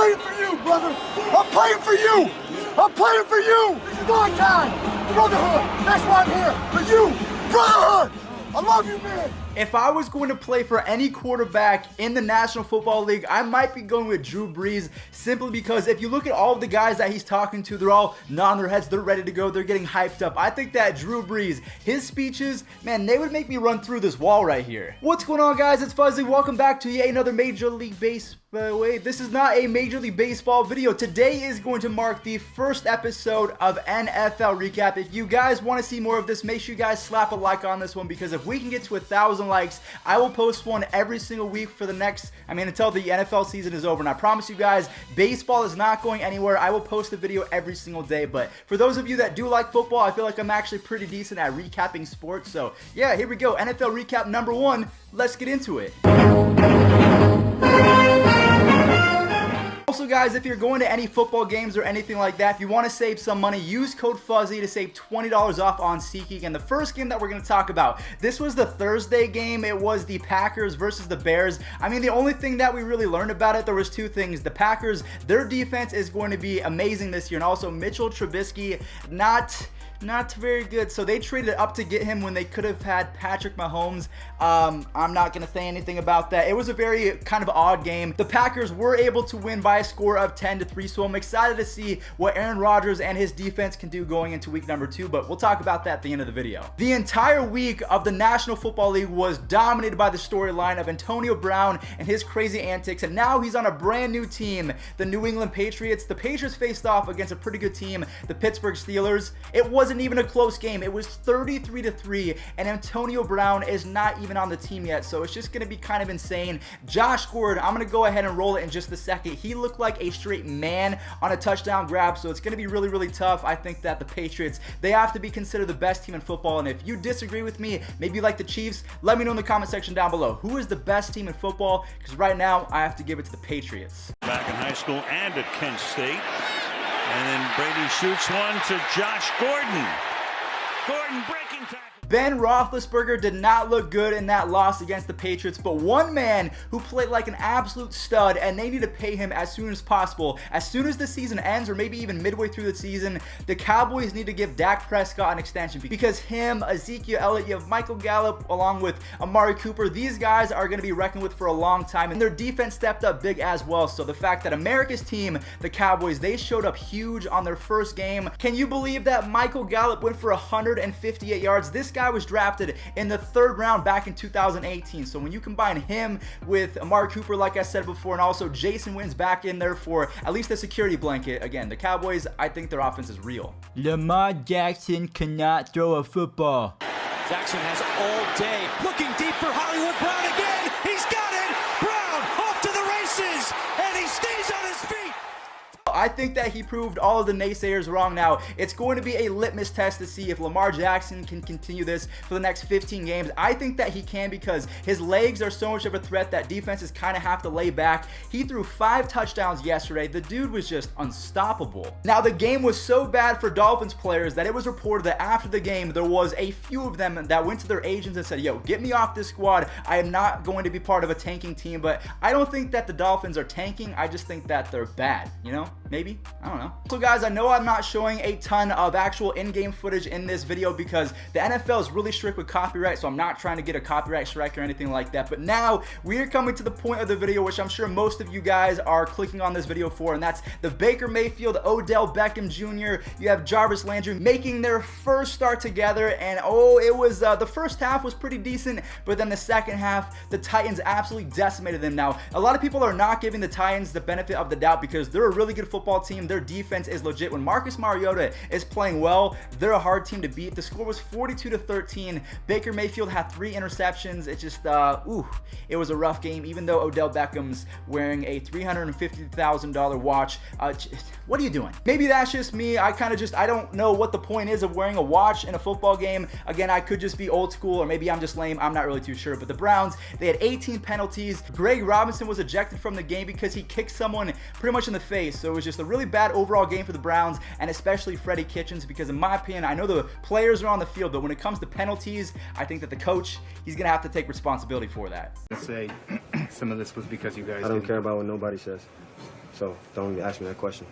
playing for you, brother. I'm playing for you. I'm playing for you. This is my time. Brotherhood. That's why I'm here. For you. Brotherhood. I love you, man. If I was going to play for any quarterback in the National Football League, I might be going with Drew Brees, simply because if you look at all of the guys that he's talking to, they're all nodding their heads, they're ready to go, they're getting hyped up. I think that Drew Brees, his speeches, man, they would make me run through this wall right here. What's going on, guys? It's Fuzzy. Welcome back to yet another Major League Baseball. Wait, this is not a Major League Baseball video. Today is going to mark the first episode of NFL Recap. If you guys want to see more of this, make sure you guys slap a like on this one, because if we can get to 1,000 likes, I will post one every single week for the next, until the NFL season is over. And I promise you guys, baseball is not going anywhere. I will post a video every single day. But for those of you that do like football, I feel like I'm actually pretty decent at recapping sports. So yeah, here we go. NFL Recap number 1. Let's get into it. Also, guys, if you're going to any football games or anything like that, if you want to save some money, use code Fuzzy to save $20 off on SeatGeek. And the first game that we're going to talk about, this was the Thursday game. It was the Packers versus the Bears. The only thing that we really learned about it, there was two things. The Packers, their defense is going to be amazing this year. And also Mitchell Trubisky, not very good. So they traded up to get him when they could have had Patrick Mahomes. I'm not going to say anything about that. It was a very kind of odd game. The Packers were able to win by a score of 10-3. So I'm excited to see what Aaron Rodgers and his defense can do going into week number 2. But we'll talk about that at the end of the video. The entire week of the National Football League was dominated by the storyline of Antonio Brown and his crazy antics. And now he's on a brand new team, the New England Patriots. The Patriots faced off against a pretty good team, the Pittsburgh Steelers. It wasn't even a close game. It was 33-3, and Antonio Brown is not even on the team yet, so it's just going to be kind of insane. Josh Gordon, I'm going to go ahead and roll it in just a second. He looked like a straight man on a touchdown grab, so it's going to be really, really tough. I think that the Patriots, they have to be considered the best team in football, and if you disagree with me, maybe you like the Chiefs, let me know in the comment section down below. Who is the best team in football? Because right now, I have to give it to the Patriots. Back in high school and at Kent State. And then Brady shoots one to Josh Gordon. Gordon breaking tackle. Ben Roethlisberger did not look good in that loss against the Patriots, but one man who played like an absolute stud, and they need to pay him as soon as possible. As soon as the season ends, or maybe even midway through the season, the Cowboys need to give Dak Prescott an extension, because him, Ezekiel Elliott, you have Michael Gallup along with Amari Cooper. These guys are going to be reckoned with for a long time, and their defense stepped up big as well. So the fact that America's team, the Cowboys, they showed up huge on their first game. Can you believe that Michael Gallup went for 158 yards? This guy was drafted in the 3rd round back in 2018. So when you combine him with Amari Cooper, like I said before, and also Jason Witten's back in there for at least a security blanket, again, the Cowboys, I think their offense is real. Lamar Jackson cannot throw a football. Jackson has all day looking deep for Hollywood Brown again. He's got it. Brown off to the races, and he stays on his feet. I think that he proved all of the naysayers wrong. Now, it's going to be a litmus test to see if Lamar Jackson can continue this for the next 15 games. I think that he can, because his legs are so much of a threat that defenses kind of have to lay back. He threw 5 touchdowns yesterday. The dude was just unstoppable. Now, the game was so bad for Dolphins players that it was reported that after the game, there was a few of them that went to their agents and said, yo, get me off this squad. I am not going to be part of a tanking team. But I don't think that the Dolphins are tanking. I just think that they're bad, you know? Maybe? I don't know. So guys, I know I'm not showing a ton of actual in-game footage in this video because the NFL is really strict with copyright, so I'm not trying to get a copyright strike or anything like that. But now we are coming to the point of the video which I'm sure most of you guys are clicking on this video for, and that's the Baker Mayfield, Odell Beckham Jr. You have Jarvis Landry making their first start together, and it was the first half was pretty decent, but then the second half, the Titans absolutely decimated them. Now, a lot of people are not giving the Titans the benefit of the doubt because they're a really good football team. Their defense is legit. When Marcus Mariota is playing well, they're a hard team to beat. The score was 42-13. Baker Mayfield had 3 interceptions. It just, it was a rough game, even though Odell Beckham's wearing a $350,000 watch. What are you doing? Maybe that's just me. I don't know what the point is of wearing a watch in a football game. Again, I could just be old school, or maybe I'm just lame. I'm not really too sure. But the Browns, they had 18 penalties. Greg Robinson was ejected from the game because he kicked someone pretty much in the face. So it was just a really bad overall game for the Browns, and especially Freddie Kitchens, because in my opinion, I know the players are on the field, but when it comes to penalties, I think that the coach, he's going to have to take responsibility for that. Say some of this was because you guys I don't care about what nobody says. So don't even ask me that question.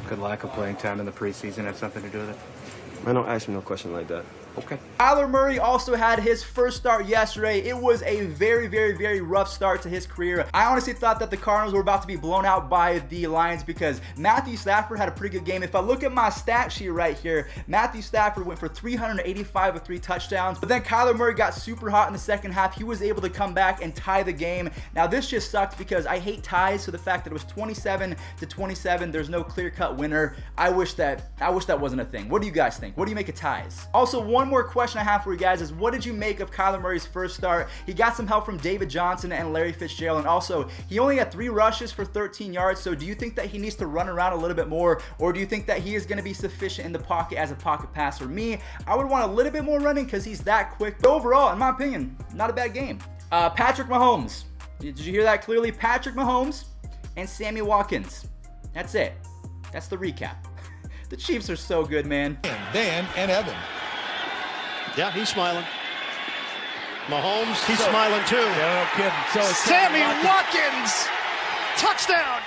Could lack of playing time in the preseason have something to do with it? Man, don't ask me no question like that. Okay. Kyler Murray also had his first start yesterday. It was a very rough start to his career. I honestly thought that the Cardinals were about to be blown out by the Lions because Matthew Stafford had a pretty good game. If I look at my stat sheet right here, Matthew Stafford went for 385 with 3 touchdowns. But then Kyler Murray got super hot in the second half. He was able to come back and tie the game. Now this just sucked because I hate ties. So the fact that it was 27-27, there's no clear-cut winner. I wish that wasn't a thing. What do you guys think? What do you make of ties? Also, one more question I have for you guys is, what did you make of Kyler Murray's first start? He got some help from David Johnson and Larry Fitzgerald, and also he only had 3 rushes for 13 yards. So do you think that he needs to run around a little bit more, or do you think that he is going to be sufficient in the pocket as a pocket passer? Me, I would want a little bit more running because he's that quick. But overall, in my opinion, not a bad game. Patrick Mahomes. Did you hear that clearly? Patrick Mahomes and Sammy Watkins. That's it. That's the recap. The Chiefs are so good, man. Dan and Evan. Yeah, he's smiling. Mahomes, he's smiling too. Yeah, no kidding. So it's Sammy Watkins, touchdown.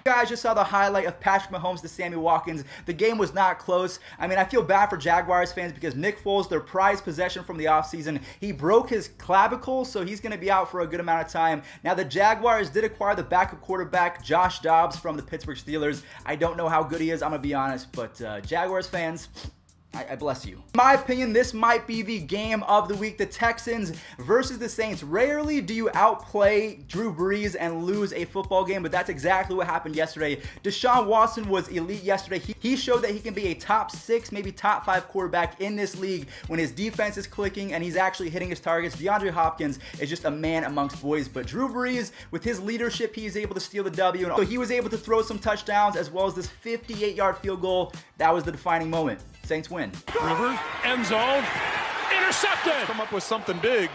You guys just saw the highlight of Patrick Mahomes to Sammy Watkins. The game was not close. I mean, I feel bad for Jaguars fans because Nick Foles, their prized possession from the offseason, he broke his clavicle, so he's going to be out for a good amount of time. Now, the Jaguars did acquire the backup quarterback, Josh Dobbs, from the Pittsburgh Steelers. I don't know how good he is, I'm going to be honest, but Jaguars fans, I bless you. In my opinion, this might be the game of the week. The Texans versus the Saints. Rarely do you outplay Drew Brees and lose a football game, but that's exactly what happened yesterday. Deshaun Watson was elite yesterday. He showed that he can be a top 6, maybe top 5 quarterback in this league when his defense is clicking and he's actually hitting his targets. DeAndre Hopkins is just a man amongst boys, but Drew Brees, with his leadership, he is able to steal the W. And so he was able to throw some touchdowns as well as this 58-yard field goal. That was the defining moment. Saints win. Rivers, end zone, intercepted. Come up with something big.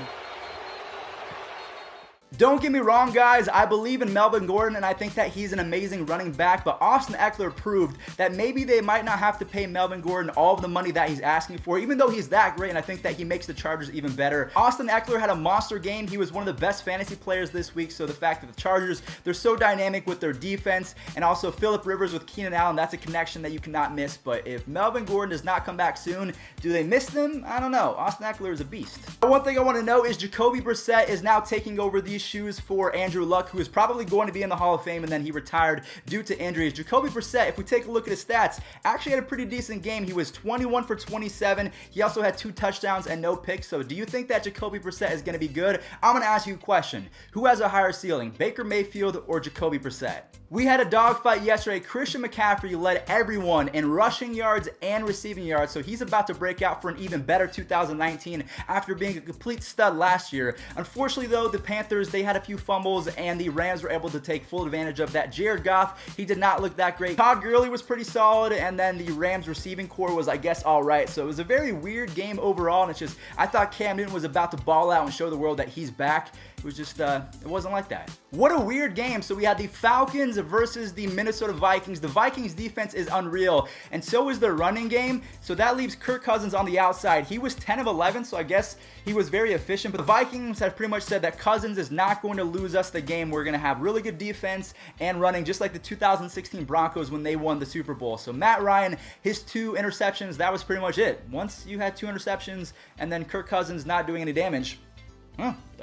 Don't get me wrong, guys. I believe in Melvin Gordon, and I think that he's an amazing running back, but Austin Eckler proved that maybe they might not have to pay Melvin Gordon all of the money that he's asking for, even though he's that great, and I think that he makes the Chargers even better. Austin Eckler had a monster game. He was one of the best fantasy players this week, so the fact that the Chargers, they're so dynamic with their defense, and also Phillip Rivers with Keenan Allen, that's a connection that you cannot miss. But if Melvin Gordon does not come back soon, do they miss them? I don't know. Austin Eckler is a beast. One thing I want to know is Jacoby Brissett is now taking over these shoes for Andrew Luck, who is probably going to be in the Hall of Fame, and then he retired due to injuries. Jacoby Brissett, if we take a look at his stats, actually had a pretty decent game. He was 21 for 27. He also had 2 touchdowns and no picks. So do you think that Jacoby Brissett is going to be good? I'm going to ask you a question. Who has a higher ceiling, Baker Mayfield or Jacoby Brissett? We had a dogfight yesterday. Christian McCaffrey led everyone in rushing yards and receiving yards, so he's about to break out for an even better 2019 after being a complete stud last year. Unfortunately, though, the Panthers, they had a few fumbles, and the Rams were able to take full advantage of that. Jared Goff, he did not look that great. Todd Gurley was pretty solid, and then the Rams receiving core was, I guess, all right. So it was a very weird game overall, and it's just, I thought Cam Newton was about to ball out and show the world that he's back. It was just, it wasn't like that. What a weird game. So we had the Falcons versus the Minnesota Vikings. The Vikings defense is unreal, and so is their running game. So that leaves Kirk Cousins on the outside. He was 10 of 11, so I guess he was very efficient. But the Vikings have pretty much said that Cousins is not going to lose us the game. We're going to have really good defense and running, just like the 2016 Broncos when they won the Super Bowl. So Matt Ryan, his 2 interceptions, that was pretty much it. Once you had 2 interceptions and then Kirk Cousins not doing any damage,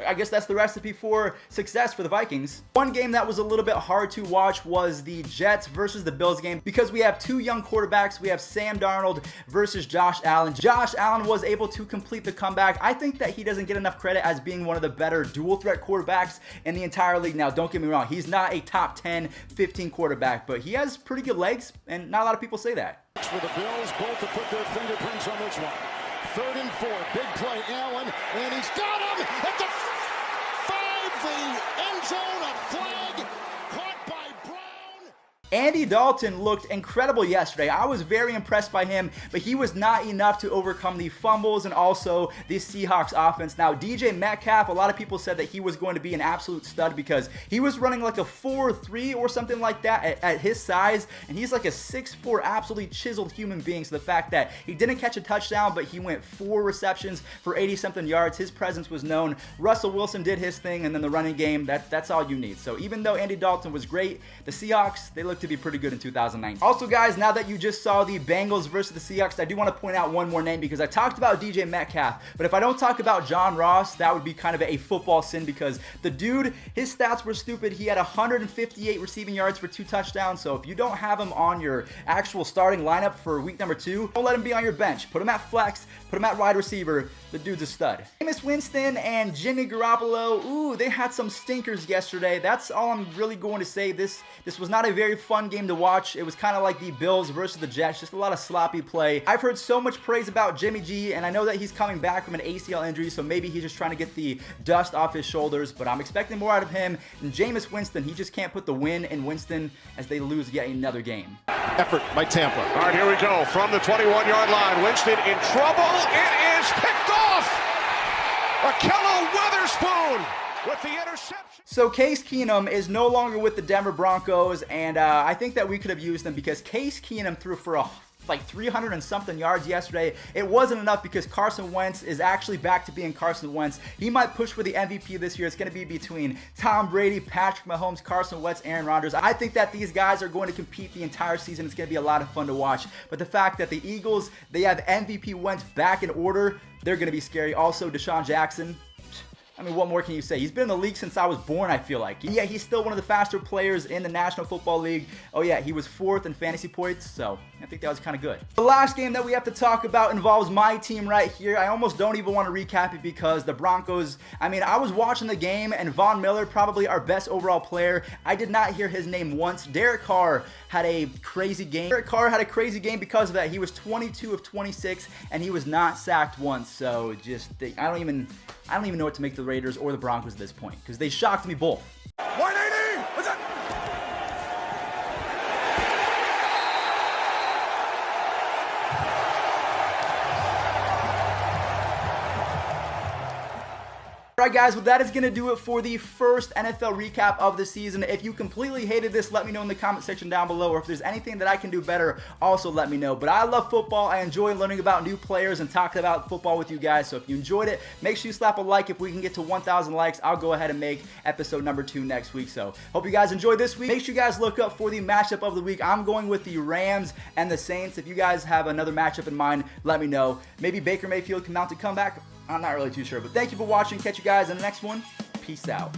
I guess that's the recipe for success for the Vikings. One game that was a little bit hard to watch was the Jets versus the Bills game because we have 2 young quarterbacks. We have Sam Darnold versus Josh Allen. Josh Allen was able to complete the comeback. I think that he doesn't get enough credit as being one of the better dual threat quarterbacks in the entire league. Now, don't get me wrong. He's not a top 10, 15 quarterback, but he has pretty good legs, and not a lot of people say that. For the Bills, both to put their fingerprints on this one. 3rd and 4, big play, Allen, and he's got him at the 5, the end zone, a flag caught by Brown. Andy Dalton looked incredible yesterday. I was very impressed by him, but he was not enough to overcome the fumbles and also the Seahawks offense. Now, DJ Metcalf, a lot of people said that he was going to be an absolute stud because he was running like a 4.3 or something like that at his size, and he's like a 6'4", absolutely chiseled human being. So the fact that he didn't catch a touchdown, but he went 4 receptions for 80-something yards, his presence was known. Russell Wilson did his thing, and then the running game, that's all you need. So even though Andy Dalton was great, the Seahawks, they look to be pretty good in 2019. Also, guys, now that you just saw the Bengals versus the Seahawks, I do want to point out one more name because I talked about DJ Metcalf, but if I don't talk about John Ross, that would be kind of a football sin because the dude, his stats were stupid. He had 158 receiving yards for 2 touchdowns, so if you don't have him on your actual starting lineup for week number 2, don't let him be on your bench. Put him at flex, put him at wide receiver. The dude's a stud. Jameis Winston and Jimmy Garoppolo, ooh, they had some stinkers yesterday. That's all I'm really going to say. This was not a very fun game to watch. It was kind of like the Bills versus the Jets, just a lot of sloppy play. I've heard so much praise about Jimmy G, and I know that he's coming back from an ACL injury, so maybe he's just trying to get the dust off his shoulders, but I'm expecting more out of him. And Jameis Winston, he just can't put the win in Winston as they lose yet another game. Effort by Tampa. All right, here we go. From the 21-yard line, Winston in trouble. It is picked off. Akello Witherspoon with the interception. So Case Keenum is no longer with the Denver Broncos, and I think that we could have used him because Case Keenum threw for like 300 and something yards yesterday. It wasn't enough because Carson Wentz is actually back to being Carson Wentz. He might push for the MVP this year. It's going to be between Tom Brady, Patrick Mahomes, Carson Wentz, Aaron Rodgers. I think that these guys are going to compete the entire season. It's going to be a lot of fun to watch. But the fact that the Eagles, they have MVP Wentz back in order, they're going to be scary. Also, Deshaun Jackson, I mean, what more can you say? He's been in the league since I was born, I feel like. Yeah, he's still one of the faster players in the National Football League. Oh yeah, he was 4th in fantasy points, so I think that was kind of good. The last game that we have to talk about involves my team right here. I almost don't even want to recap it because the Broncos, I mean, I was watching the game and Von Miller, probably our best overall player, I did not hear his name once. Derek Carr had a crazy game. Derek Carr had a crazy game because of that. He was 22 of 26 and he was not sacked once, so just, I don't even know what to make the Raiders or the Broncos at this point because they shocked me both. 180! What's up? Alright guys, well that is going to do it for the first NFL recap of the season. If you completely hated this, let me know in the comment section down below, or if there's anything that I can do better, also let me know. But I love football. I enjoy learning about new players and talking about football with you guys. So if you enjoyed it, make sure you slap a like. If we can get to 1,000 likes, I'll go ahead and make episode number 2 next week. So hope you guys enjoyed this week. Make sure you guys look up for the matchup of the week. I'm going with the Rams and the Saints. If you guys have another matchup in mind, let me know. Maybe Baker Mayfield can mount a comeback. I'm not really too sure, but thank you for watching. Catch you guys in the next one. Peace out.